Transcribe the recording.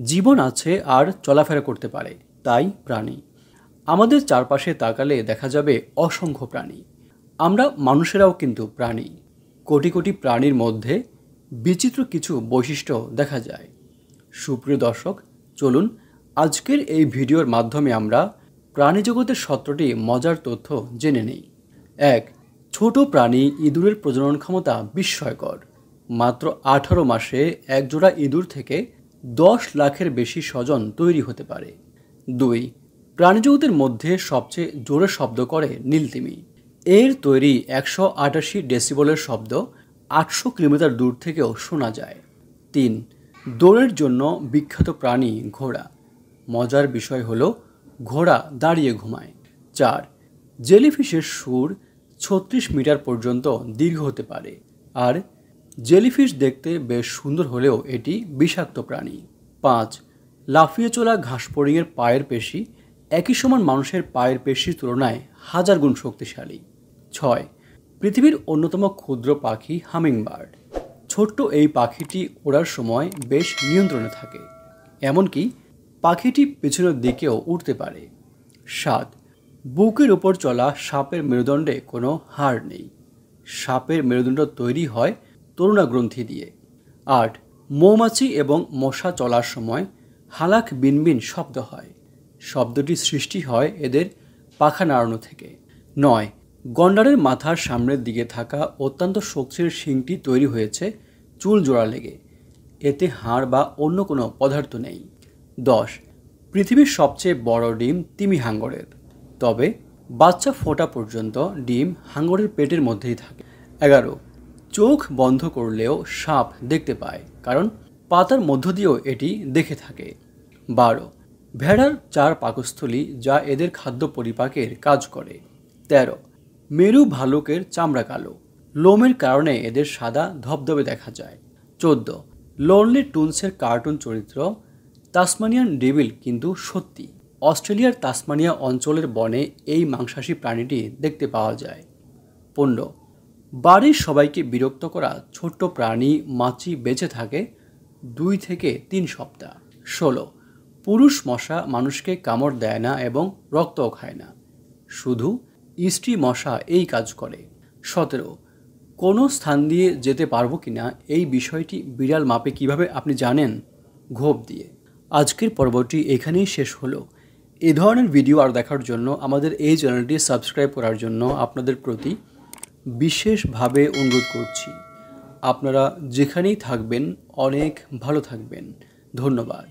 জীবন আছে আর চলাফেরা করতে পারে, তাই প্রাণী। আমাদের চারপাশে তাকালে দেখা যাবে অসংখ্য প্রাণী। আমরা মানুষেরাও কিন্তু প্রাণী। কোটি কোটি প্রাণীর মধ্যে বিচিত্র কিছু বৈশিষ্ট্য দেখা যায়। সুপ্রিয় দর্শক, চলুন আজকের এই ভিডিওর মাধ্যমে আমরা প্রাণী জগতের 17টি মজার তথ্য জেনে নিই। 1. ছোট প্রাণী ইঁদুরের প্রজনন ক্ষমতা বিস্ময়কর। মাত্র 18 মাসে একজোড়া ইঁদুর থেকে 10 লাখের বেশি স্বজন তৈরি হতে পারে। 2. প্রাণীজগতের মধ্যে সবচেয়ে জোরে শব্দ করে নীলতিমি। এর তৈরি 188 ডেসিবলের শব্দ 800 কিলোমিটার দূর থেকেও শোনা যায়। 3. দৌড়ের জন্য বিখ্যাত প্রাণী ঘোড়া। মজার বিষয় হলো ঘোড়া দাঁড়িয়ে ঘুমায়। 4. জেলিফিশের সুর 36 মিটার পর্যন্ত দীর্ঘ হতে পারে, আর জেলিফিশ দেখতে বেশ সুন্দর হলেও এটি বিষাক্ত প্রাণী। 5. লাফিয়ে চলা ঘাসফড়িংয়ের পায়ের পেশি একই সমান মানুষের পায়ের পেশির তুলনায় 1000 গুণ শক্তিশালী। 6. পৃথিবীর অন্যতম ক্ষুদ্র পাখি হামিংবার্ড। ছোট্ট এই পাখিটি ওড়ার সময় বেশ নিয়ন্ত্রণে থাকে, এমনকি পাখিটি পেছনের দিকেও উঠতে পারে। 7. বুকের ওপর চলা সাপের মেরুদণ্ডে কোনো হাড় নেই। সাপের মেরুদণ্ড তৈরি হয় তরুণাগ্রন্থি দিয়ে। 8. মৌমাছি এবং মশা চলার সময় হালাক বিনবিন শব্দ হয়। শব্দটি সৃষ্টি হয় এদের পাখা নাড়ানো থেকে। 9. গন্ডারের মাথার সামনের দিকে থাকা অত্যন্ত শক্তির শিংটি তৈরি হয়েছে চুল জোড়া লেগে। এতে হাড় বা অন্য কোনো পদার্থ নেই। 10. পৃথিবীর সবচেয়ে বড় ডিম তিমি হাঙ্গরের, তবে বাচ্চা ফোটা পর্যন্ত ডিম হাঙ্গরের পেটের মধ্যেই থাকে। 11. চোখ বন্ধ করলেও সাপ দেখতে পায়, কারণ পাতার মধ্য দিয়েও এটি দেখে থাকে। 12. ভেড়ার 4 পাকস্থলী যা এদের খাদ্য পরিপাকের কাজ করে। 13. মেরু ভালুকের চামড়া কালো, লোমের কারণে এদের সাদা ধবধবে দেখা যায়। 14. লোনলি টুনসের কার্টুন চরিত্র তাসমানিয়ান ডেভিল কিন্তু সত্যি। অস্ট্রেলিয়ার তাসমানিয়া অঞ্চলের বনে এই মাংসাশী প্রাণীটি দেখতে পাওয়া যায়। 15. বাড়ির সবাইকে বিরক্ত করা ছোট্ট প্রাণী মাছি বেঁচে থাকে 2 থেকে 3 সপ্তাহ। 16. পুরুষ মশা মানুষকে কামড় দেয় না এবং রক্তও খায় না, শুধু স্ত্রী মশা এই কাজ করে। 17. কোনো স্থান দিয়ে যেতে পারবো কিনা এই বিষয়টি বিড়াল মাপে কিভাবে আপনি জানেন? ঘোপ দিয়ে। আজকের পর্বটি এখানেই শেষ হলো। এই ধরনের ভিডিও আর দেখার জন্য আমাদের এই চ্যানেলটি সাবস্ক্রাইব করার জন্য আপনাদের প্রতি বিশেষভাবে অনুরোধ করছি। আপনারা যেখানেই থাকবেন অনেক ভালো থাকবেন। ধন্যবাদ।